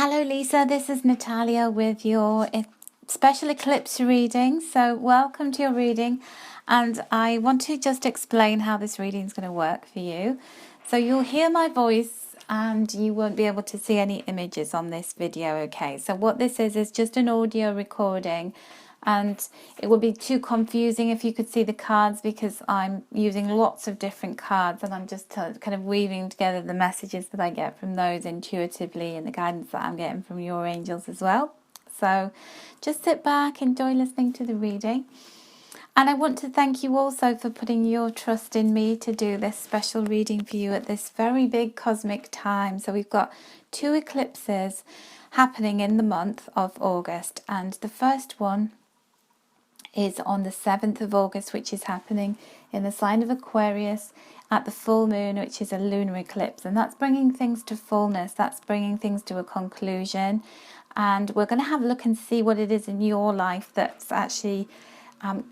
Hello Lisa, this is Natalia with your special eclipse reading. So welcome to your reading, and I want to just explain how this reading is going to work for you. So you'll hear my voice and you won't be able to see any images on this video, okay? So what this is just an audio recording, and it would be too confusing if you could see the cards because I'm using lots of different cards and I'm just kind of weaving together the messages that I get from those intuitively and the guidance that I'm getting from your angels as well. So just sit back, enjoy listening to the reading. And I want to thank you also for putting your trust in me to do this special reading for you at this very big cosmic time. So we've got 2 eclipses happening in the month of August, and the first one is on the 7th of August, which is happening in the sign of Aquarius at the full moon, which is a lunar eclipse. And that's bringing things to fullness. That's bringing things to a conclusion. And we're going to have a look and see what it is in your life that's actually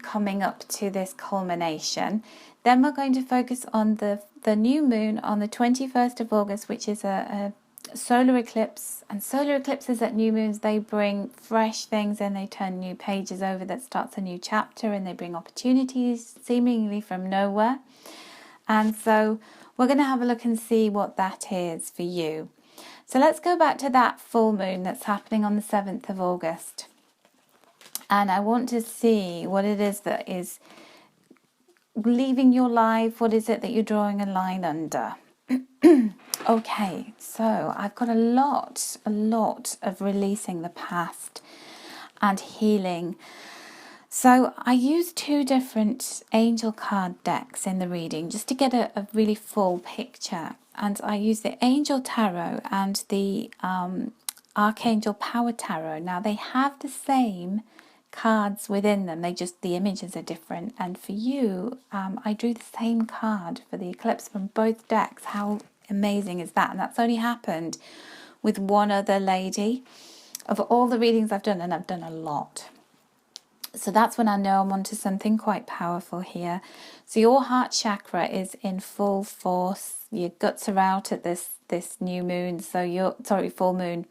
coming up to this culmination. Then we're going to focus on the new moon on the 21st of August, which is a solar eclipse. And solar eclipses at new moons, they bring fresh things and they turn new pages over. That starts a new chapter, and they bring opportunities seemingly from nowhere. And so we're going to have a look and see what that is for you. So let's go back to that full moon that's happening on the 7th of August. And I want to see what it is that is leaving your life. What is it that you're drawing a line under? Okay, so I've got a lot of releasing the past and healing. So I use 2 different angel card decks in the reading just to get a really full picture. And I use the Angel Tarot and the Archangel Power Tarot. Now they have the same cards within them, the images are different. And for you, I drew the same card for the eclipse from both decks. How amazing is that? And that's only happened with one other lady of all the readings I've done, and I've done a lot. So that's when I know I'm onto something quite powerful here. So your heart chakra is in full force. Your guts are out at this new moon. So full moon.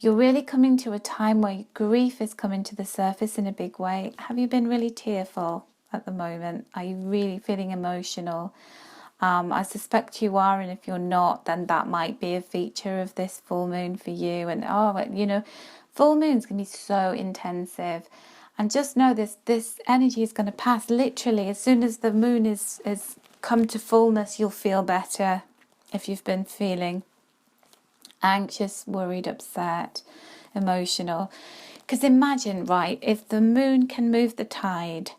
You're really coming to a time where grief is coming to the surface in a big way. Have you been really tearful at the moment? Are you really feeling emotional? I suspect you are, and if you're not, then that might be a feature of this full moon for you. And full moons can be so intensive. And just know this energy is going to pass. Literally, as soon as the moon is come to fullness, you'll feel better. If you've been feeling anxious, worried, upset, emotional. Because imagine, right, if the moon can move the tide,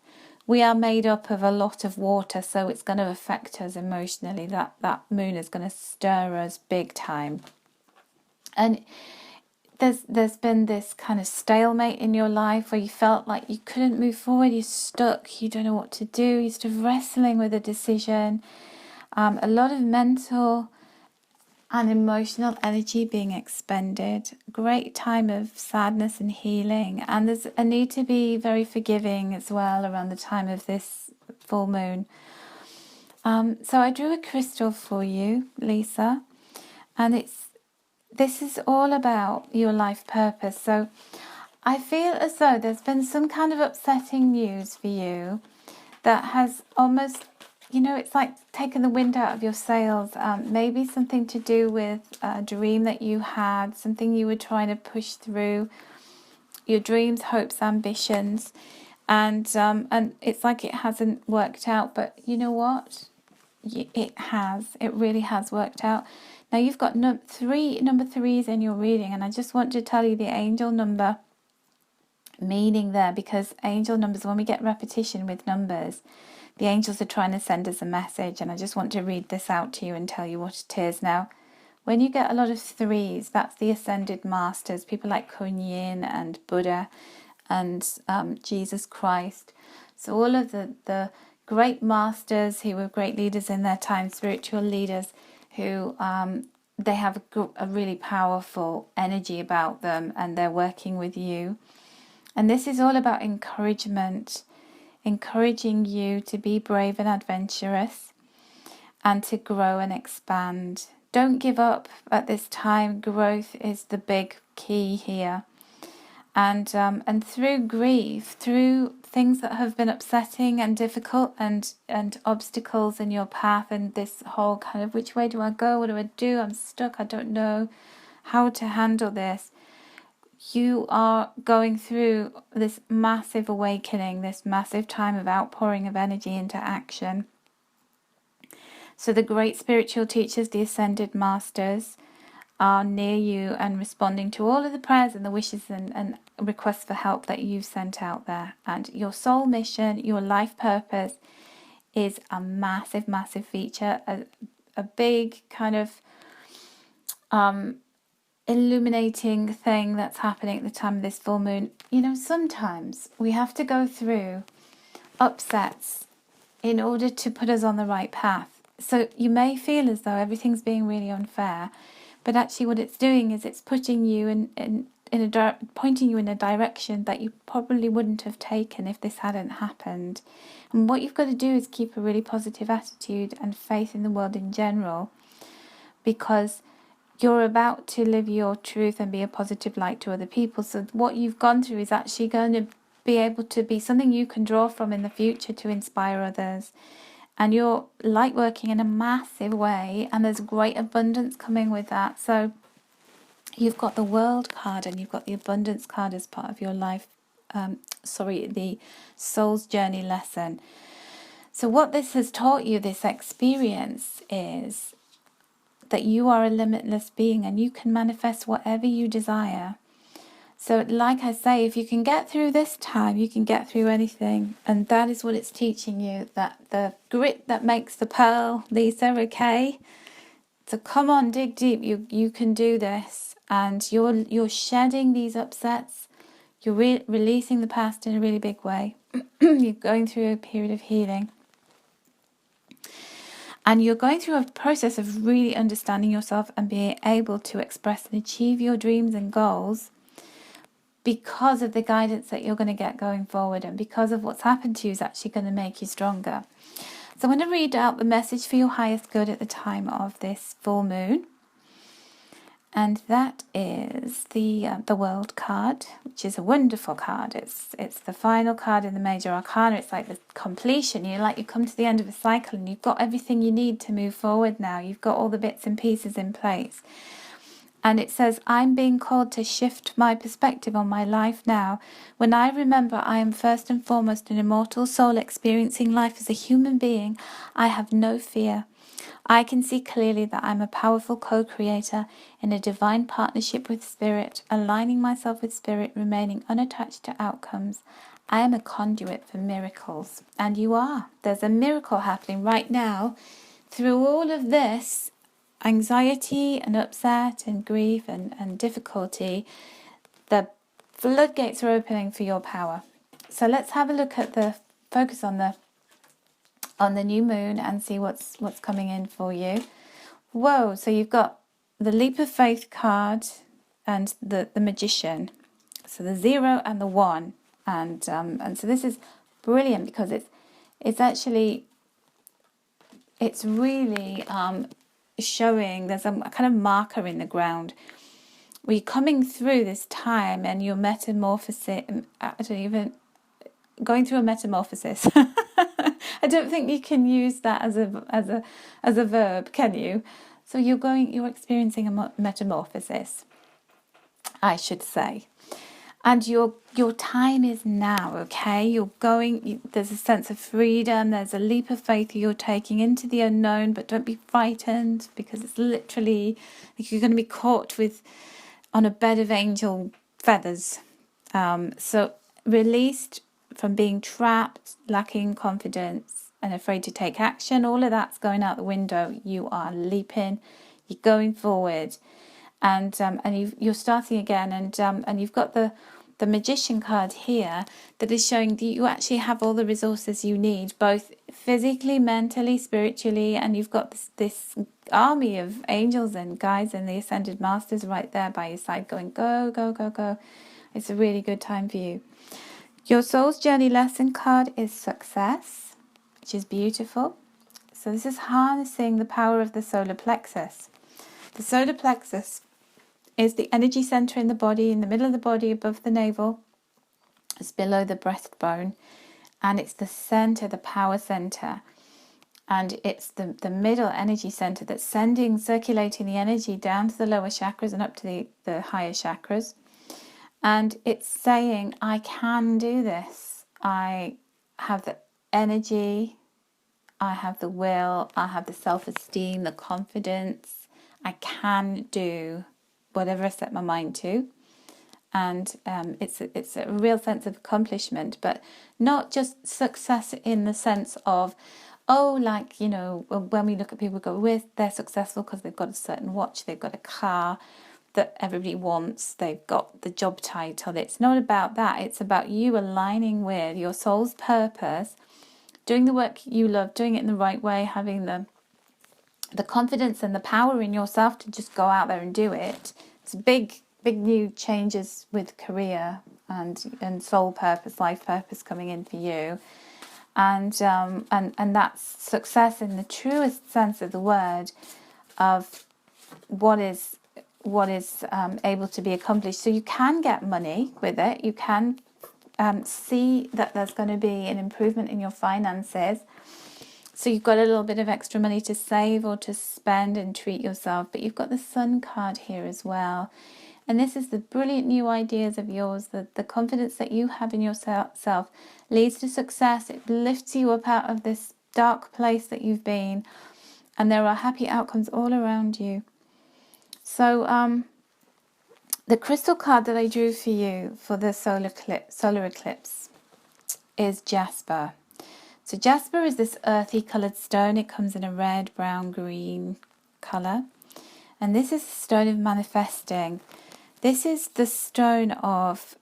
we are made up of a lot of water, so it's going to affect us emotionally. That moon is going to stir us big time. And there's been this kind of stalemate in your life where you felt like you couldn't move forward, you're stuck, you don't know what to do, you're sort of wrestling with a decision. A lot of mental and emotional energy being expended. Great time of sadness and healing. And there's a need to be very forgiving as well around the time of this full moon. So I drew a crystal for you, Lisa, and this is all about your life purpose. So I feel as though there's been some kind of upsetting news for you that has almost, it's like taking the wind out of your sails. Maybe something to do with a dream that you had, something you were trying to push through, your dreams, hopes, ambitions, and it's like it hasn't worked out. But you know what? It has. It really has worked out. Now you've got number 3s in your reading, and I just want to tell you the angel number meaning there, because angel numbers, when we get repetition with numbers, the angels are trying to send us a message, and I just want to read this out to you and tell you what it is. Now, when you get a lot of 3s, that's the ascended masters, people like Kuan Yin and Buddha and Jesus Christ. So all of the great masters who were great leaders in their time, spiritual leaders who they have a really powerful energy about them, and they're working with you. And this is all about encouragement, encouraging you to be brave and adventurous and to grow and expand. don't give up at this time. Growth is the big key here. And through grief, through things that have been upsetting and difficult, and obstacles in your path, and this whole kind of, which way do I go? What do I do? I'm stuck. I don't know how to handle this. You are going through this massive awakening, this massive time of outpouring of energy into action. So the great spiritual teachers, the ascended masters, are near you and responding to all of the prayers and the wishes and requests for help that you've sent out there. And your soul mission, your life purpose, is a massive, massive feature, a big kind of illuminating thing that's happening at the time of this full moon. You know, sometimes we have to go through upsets in order to put us on the right path. So you may feel as though everything's being really unfair, but actually what it's doing is it's putting you pointing you in a direction that you probably wouldn't have taken if this hadn't happened. And what you've got to do is keep a really positive attitude and faith in the world in general, because you're about to live your truth and be a positive light to other people. So what you've gone through is actually going to be able to be something you can draw from in the future to inspire others. And you're light working in a massive way, and there's great abundance coming with that. So you've got the World card and you've got the Abundance card as part of your life, the Soul's Journey lesson. So what this has taught you, this experience, is that you are a limitless being and you can manifest whatever you desire. So like I say, if you can get through this time, you can get through anything. And that is what it's teaching you, that the grit that makes the pearl, Lisa, okay? So come on, dig deep. You can do this. And you're shedding these upsets. You're releasing the past in a really big way. You're going through a period of healing. And you're going through a process of really understanding yourself and being able to express and achieve your dreams and goals because of the guidance that you're going to get going forward, and because of what's happened to you is actually going to make you stronger. So I'm going to read out the message for your highest good at the time of this full moon. And that is the World card, which is a wonderful card. It's the final card in the Major Arcana. It's like the completion. You come to the end of a cycle and you've got everything you need to move forward now. You've got all the bits and pieces in place. And it says, I'm being called to shift my perspective on my life now. When I remember I am first and foremost an immortal soul experiencing life as a human being, I have no fear. I can see clearly that I'm a powerful co-creator in a divine partnership with Spirit, aligning myself with Spirit, remaining unattached to outcomes. I am a conduit for miracles. And you are. There's a miracle happening right now through all of this anxiety and upset and grief and difficulty. The floodgates are opening for your power. So let's have a look at the focus on the new moon and see what's coming in for you. Whoa, so you've got the Leap of Faith card and the Magician. So the 0 and the 1. And so this is brilliant because it's really showing there's a kind of marker in the ground where you're coming through this time and you're going through a metamorphosis. I don't think you can use that as a verb, can you? So you're experiencing a metamorphosis, I should say. And your time is now, okay? There's a sense of freedom, there's a leap of faith you're taking into the unknown, but don't be frightened because it's literally like you're going to be caught on a bed of angel feathers. So released from being trapped, lacking confidence and afraid to take action, all of that's going out the window. You are leaping, you're going forward. And you're starting again, and you've got the Magician card here that is showing that you actually have all the resources you need, both physically, mentally, spiritually, and you've got this army of angels and guides and the Ascended Masters right there by your side going, go, go, go, go. It's a really good time for you. Your Soul's Journey lesson card is Success, which is beautiful. So this is harnessing the power of the solar plexus. The solar plexus is the energy center in the body, in the middle of the body, above the navel. It's below the breastbone, and it's the center, the power center. And it's the middle energy center that's circulating the energy down to the lower chakras and up to the higher chakras. And it's saying, I can do this. I have the energy, I have the will, I have the self-esteem, the confidence. I can do whatever I set my mind to. And it's a real sense of accomplishment, but not just success in the sense of, oh, like, you know, when we look at people go with, they're successful because they've got a certain watch, they've got a car that everybody wants, they've got the job title. It's not about that. It's about you aligning with your soul's purpose, doing the work you love, doing it in the right way, having the confidence and the power in yourself to just go out there and do it. It's big new changes with career and soul purpose, life purpose coming in for you. And that's success in the truest sense of the word, of what is able to be accomplished. So you can get money with it. You can see that there's going to be an improvement in your finances. So you've got a little bit of extra money to save or to spend and treat yourself. But you've got the Sun card here as well. And this is the brilliant new ideas of yours, the confidence that you have in yourself leads to success. It lifts you up out of this dark place that you've been. And there are happy outcomes all around you. So the crystal card that I drew for you for the solar eclipse is jasper. So jasper is this earthy coloured stone. It comes in a red, brown, green colour. And this is the stone of manifesting. This is the stone of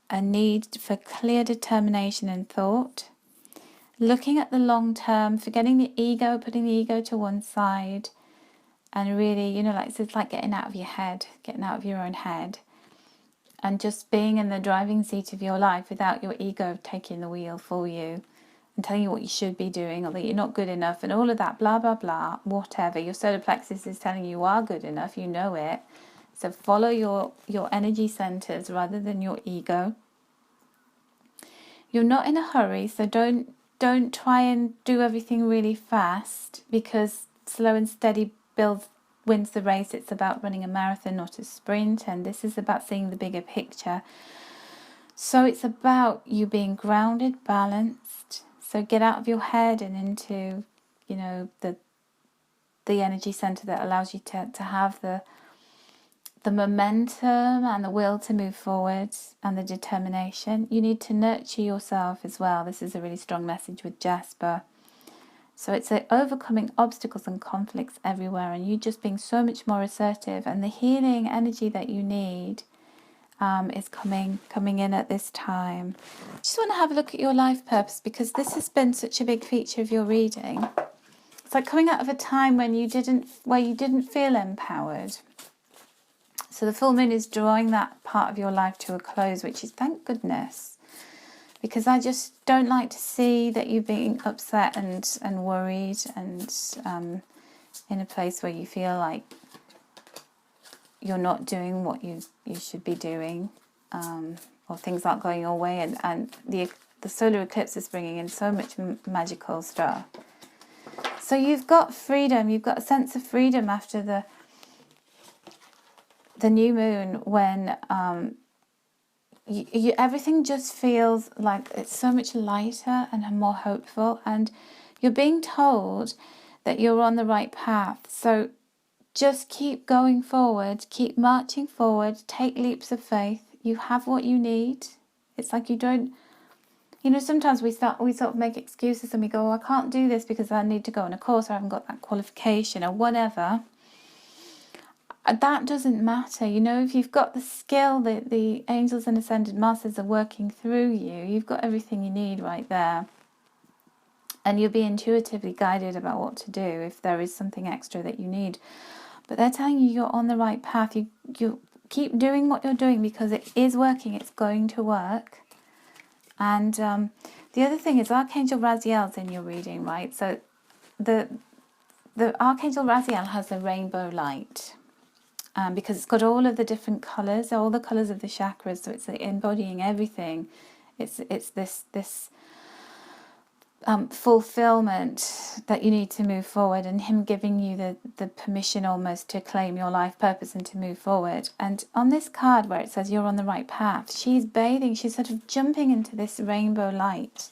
a need for clear determination and thought. Looking at the long term, forgetting the ego, putting the ego to one side. And really, you know, like it's like getting out of your head, getting out of your own head. And just being in the driving seat of your life without your ego taking the wheel for you and telling you what you should be doing, or that you're not good enough and all of that, blah, blah, blah, whatever. Your solar plexus is telling you are good enough, you know it. So follow your energy centers rather than your ego. You're not in a hurry, so don't try and do everything really fast, because slow and steady wins the race. It's about running a marathon, not a sprint, and this is about seeing the bigger picture. So it's about you being grounded, balanced. So get out of your head and into, you know, the energy center that allows you to have the momentum and the will to move forward and the determination. You need to nurture yourself as well. This is a really strong message with Jasper. So it's overcoming obstacles and conflicts everywhere, and you just being so much more assertive, and the healing energy that you need is coming in at this time. Just want to have a look at your life purpose, because this has been such a big feature of your reading. It's like coming out of a time when you didn't feel empowered. So the full moon is drawing that part of your life to a close, which is thank goodness. Because I just don't like to see that you being upset and worried and in a place where you feel like you're not doing what you should be doing, or things aren't going your way. And the solar eclipse is bringing in so much magical stuff. So you've got freedom. You've got a sense of freedom after the new moon, when everything just feels like it's so much lighter and more hopeful, and you're being told that you're on the right path. So just keep going forward, keep marching forward, take leaps of faith. You have what you need. It's like you don't, you know, sometimes we sort of make excuses and we go, oh, I can't do this because I need to go on a course, or I haven't got that qualification, or whatever. That doesn't matter. You know, if you've got the skill, the angels and ascended masters are working through you. You've got everything you need right there. And you'll be intuitively guided about what to do if there is something extra that you need. But they're telling you you're on the right path. You keep doing what you're doing because it is working. It's going to work. And the other thing is Archangel Raziel's in your reading, right? So the Archangel Raziel has a rainbow light. because it's got all of the different colours, all the colours of the chakras, so it's embodying everything. It's this fulfillment that you need to move forward, and him giving you the permission almost to claim your life purpose and to move forward. And on this card where it says you're on the right path, she's bathing, she's sort of jumping into this rainbow light.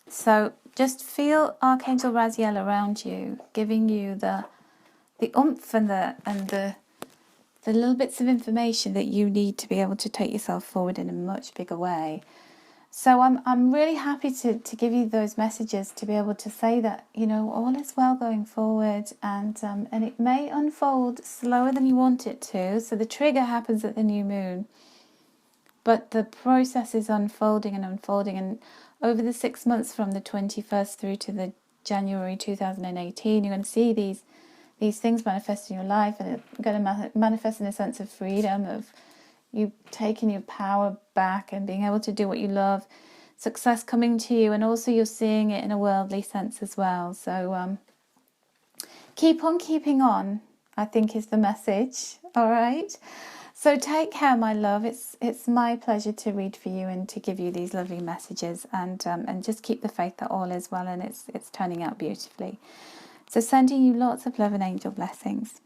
So just feel Archangel Raziel around you, giving you the oomph and the little bits of information that you need to be able to take yourself forward in a much bigger way. So I'm really happy to give you those messages, to be able to say that, you know, all is well going forward, and it may unfold slower than you want it to. So the trigger happens at the new moon, but the process is unfolding, and over the 6 months from the 21st through to the January 2018, you're going to see these things manifest in your life, and it's going to manifest in a sense of freedom, of you taking your power back and being able to do what you love, success coming to you, and also you're seeing it in a worldly sense as well. So keep on keeping on, I think, is the message. All right. So take care, my love. It's my pleasure to read for you and to give you these lovely messages, and just keep the faith that all is well and it's turning out beautifully. So sending you lots of love and angel blessings.